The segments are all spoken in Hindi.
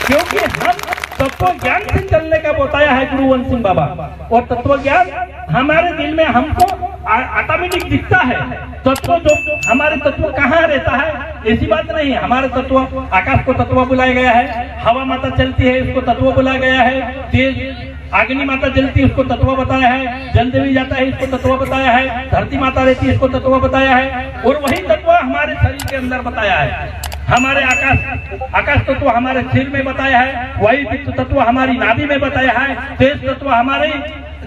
क्योंकि हम तत्व ज्ञान से चलने का बताया है गुरुवंश सिंह बाबा। और तत्व ज्ञान हमारे दिल में हमको ऑटोमेटिक दिखता है। तत्व जो हमारे तत्व कहाँ रहता है ऐसी बात नहीं है। हमारे तत्व, आकाश को तत्व बुलाया गया है, हवा माता चलती है उसको तत्व बुलाया गया है, तेज अग्नि माता जलती है उसको तत्व बताया है, जल देवी जाता है इसको तत्व बताया है, धरती माता रहती है इसको तत्व बताया है। और वही तत्व हमारे शरीर के अंदर बताया है। हमारे आकाश तत्व हमारे सिर में बताया है, वही वित्त तत्व हमारी नाभि में बताया है, तेज तत्व हमारे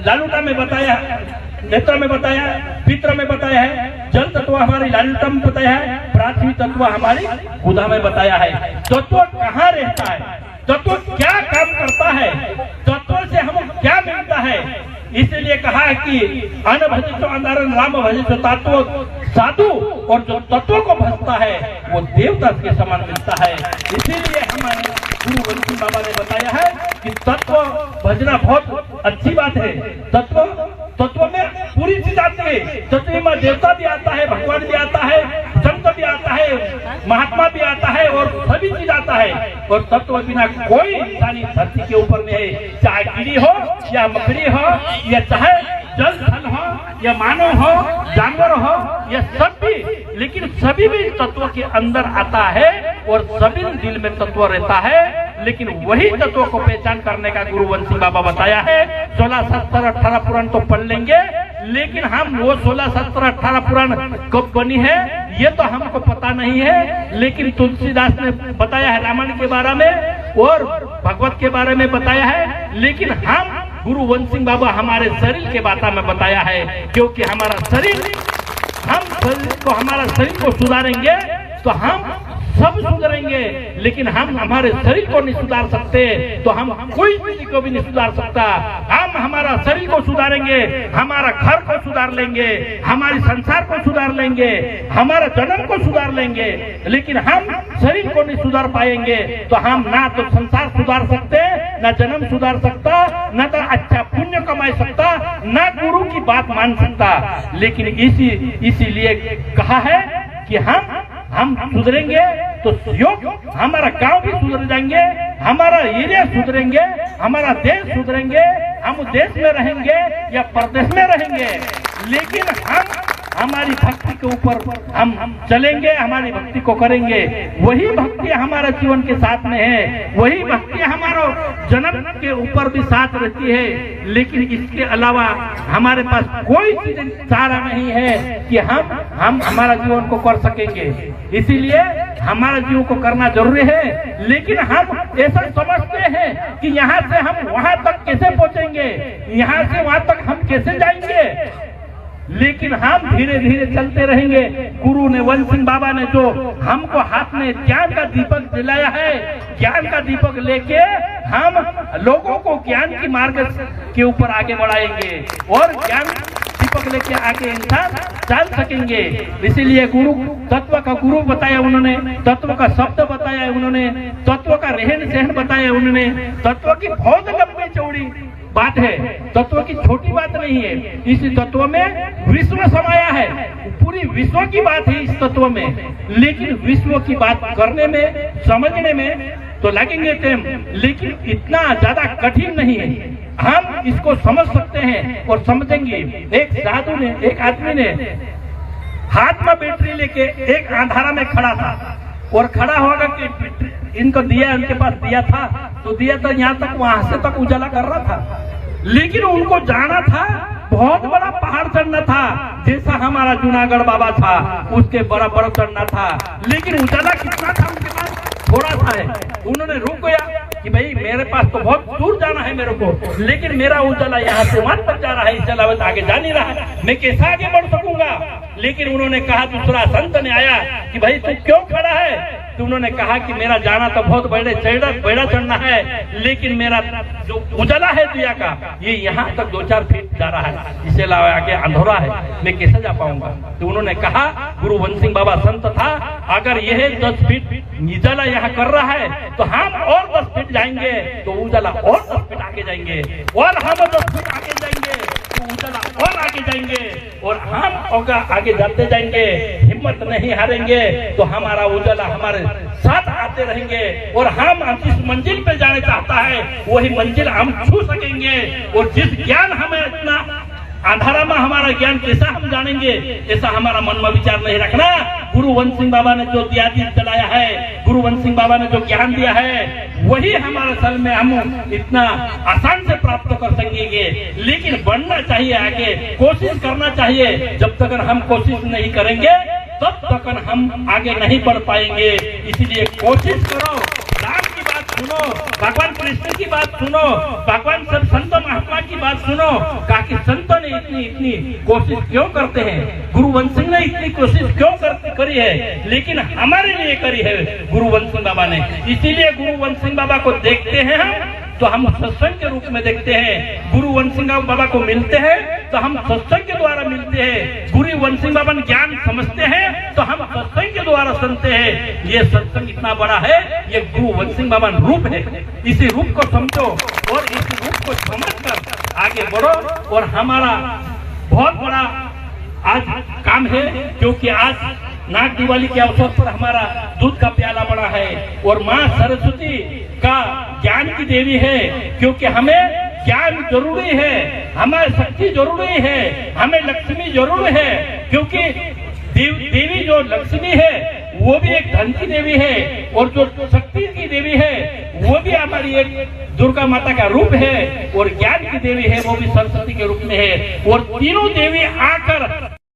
लालूटा में बताया है, नेत्र में बताया है, पित्र में बताया है, जल तत्व हमारी लालूटा में बताया है, पृथ्वी तत्व हमारी गुदा में बताया है। तत्व कहाँ रहता है, तत्व क्या काम करता है, तत्व से हमें क्या मिलता है, इसलिए कहा है कि अन भजित अंधारन राम भजित तत्व साधु, और जो तत्व को भजता है वो देवता के समान मिलता है। इसीलिए हमारे गुरुवंश सिंह बाबा ने बताया है कि तत्व भजना बहुत अच्छी बात है। तत्व में पूरी चीज आती है। तत्व में देवता भी आता है, भगवान भी आता है, संत भी आता है, महात्मा भी आता है और सभी चीज आता है। और तत्व बिना कोई इंसानी धरती के ऊपर में है, चाहे कीड़ी हो या मकड़ी हो या चाहे जल थल हो या मानव हो, जानवर हो या सब भी, लेकिन सभी भी तत्व के अंदर आता है और सभी दिल में तत्व रहता है। लेकिन वही तत्व को पहचान करने का गुरुवंश सिंह बाबा बताया है। 16, 17, 18 पुराण तो पढ़ लेंगे, लेकिन हम वो 16, 17, 18 पुराण कब बनी है ये तो हमको पता नहीं है। लेकिन तुलसीदास ने बताया है रामायण के बारे में और भगवत के बारे में बताया है। लेकिन हम गुरुवंश सिंह बाबा हमारे शरीर के बात में बताया है, क्योंकि हमारा शरीर, हमारा शरीर को सुधारेंगे तो हम सब सुधरेंगे। लेकिन हम हमारे शरीर को नहीं सुधार सकते तो हम कोई किसी को भी नहीं सुधार सकता। हम हमारा शरीर को सुधारेंगे, हमारा घर को सुधार लेंगे, हमारे संसार को सुधार लेंगे, हमारा जन्म को सुधार लेंगे। लेकिन हम शरीर को नहीं सुधार पाएंगे तो हम ना तो संसार सुधार सकते, ना जन्म सुधार सकता, ना तो अच्छा पुण्य कमा सकता, ना गुरु की बात मान सकता। लेकिन इसीलिए कहा है कि हम सुधरेंगे तो योग, हमारा गांव भी सुधर जाएंगे, हमारा एरिया सुधरेंगे, हमारा देश सुधरेंगे, हम देश में रहेंगे या प्रदेश में रहेंगे। लेकिन हम हमारी भक्ति के ऊपर हम चलेंगे, हमारी भक्ति को करेंगे। वही भक्ति हमारा जीवन के साथ में है, वही भक्ति हमारा जन्म के ऊपर भी साथ रहती है। लेकिन इसके अलावा हमारे पास कोई चीज सारा नहीं है कि हम हमारा जीवन को कर सकेंगे। इसीलिए हमारा जीवन को करना जरूरी है। लेकिन हम ऐसा समझते हैं कि यहाँ से हम वहां तक कैसे पहुंचेंगे, यहाँ से वहां तक हम कैसे जाएंगे। लेकिन हम धीरे धीरे चलते रहेंगे। गुरु ने, वंश सिंह बाबा ने जो हमको हाथ में ज्ञान का दीपक दिलाया है, ज्ञान का दीपक लेके हम लोगों को ज्ञान की मार्ग के ऊपर आगे बढ़ाएंगे और ज्ञान दीपक लेके आगे इंसान चल सकेंगे। इसीलिए गुरु, तत्व का गुरु बताया उन्होंने, तत्व का शब्द बताया उन्होंने, तत्व का रहन सहन बताया उन्होंने। तत्व की बहुत लंबी चौड़ी बात है, तत्व की छोटी बात नहीं है। इस तत्व में विश्व समाया है, पूरी विश्व की बात है इस तत्व में। लेकिन विश्व की बात करने में, समझने में तो लगेंगे टाइम, लेकिन इतना ज्यादा कठिन नहीं है। हम इसको समझ सकते हैं और समझेंगे। एक साधु ने, एक आदमी ने हाथ में बैटरी लेके एक अंधारा में खड़ा था और खड़ा होगा कि इनको दिया, उनके पास दिया था तो दिया तो यहाँ तक, वहां से तक उजाला कर रहा था। लेकिन उनको जाना था, बहुत बड़ा पहाड़ चढ़ना था, जैसा हमारा जूनागढ़ बाबा था उसके बराबर चढ़ना था। लेकिन उजाला कितना था उनके पास, थोड़ा सा है। उन्होंने रुक गया कि भाई मेरे पास तो बहुत दूर जाना है मेरे को, लेकिन मेरा उजाला यहाँ से वहां तक जा रहा है, इसके अलावा आगे जा नहीं रहा है, मैं कैसे आगे बढ़ सकूंगा। लेकिन उन्होंने कहा, दूसरा संत ने आया कि भाई तू क्यों खड़ा है। तो उन्होंने कहा कि मेरा जाना तो बहुत बड़ा चढ़ना है, लेकिन मेरा जो उजाला है दिया का ये यहाँ तक 2-4 फीट जा रहा है, इसके अलावा आगे अंधेरा है, मैं कैसे जा पाऊंगा। तो उन्होंने कहा, गुरुवंश सिंह बाबा संत था, अगर यह 10 फीट उजाला यहाँ कर रहा है तो हम और 10 फीट जाएंगे तो उजाला और 10 फीट आगे जाएंगे, और हम 10 फीट आगे जाएंगे तो उजाला और आगे जाएंगे, और हम आगे जाते जाएंगे। हिम्मत नहीं हारेंगे तो हमारा उजाला हमारे साथ आते रहेंगे और हम जिस मंजिल पे जाने चाहता है वही मंजिल हम छू सकेंगे। और जिस ज्ञान हमें इतना अंधारा में हमारा ज्ञान कैसा हम जानेंगे, ऐसा हमारा मन में विचार नहीं रखना। गुरु वंश सिंह बाबा ने जो दिया चलाया है, गुरु वंश सिंह बाबा ने जो ज्ञान दिया है वही हमारे सल में हम इतना आसान से प्राप्त कर सकेंगे। लेकिन बढ़ना चाहिए, आगे कोशिश करना चाहिए। जब तक हम कोशिश नहीं करेंगे तब तक हम आगे नहीं बढ़ पाएंगे। इसलिए कोशिश करो, राम की बात सुनो, भगवान कृष्ण की बात सुनो, भगवान सब संत महात्मा की बात सुनो। ताकि संतों ने इतनी कोशिश क्यों करते हैं, गुरु वंश सिंह ने इतनी कोशिश क्यों करी है, लेकिन हमारे लिए करी है गुरु वंश सिंह बाबा ने। इसीलिए गुरु वंश सिंह बाबा को देखते हैं हम तो हम सत्संग के रूप में देखते हैं। गुरु वंश सिंह बाबा को मिलते हैं तो हम सत्संग के द्वारा मिलते हैं। गुरु वंश सिंह बाबा ने ज्ञान समझते हैं तो हम सत्संग के द्वारा सुनते हैं। ये सत्संग इतना बड़ा है, ये गुरु वंश सिंह बाबा रूप है। इसी रूप को समझो और इस रूप को समझकर आगे बढ़ो। और हमारा बहुत बड़ा आज काम है, क्योंकि आज नाग दिवाली के अवसर पर हमारा दूध का प्याला बड़ा है और माँ सरस्वती का ज्ञान की देवी है। क्योंकि हमें ज्ञान जरूरी है, हमें शक्ति जरूरी है, हमें लक्ष्मी जरूरी है। क्योंकि देवी जो लक्ष्मी है वो भी एक धन की देवी है और जो शक्ति की देवी है वो भी हमारी एक दुर्गा माता का रूप है और ज्ञान की देवी है वो भी सरस्वती के रूप में है। और तीनों देवी आकर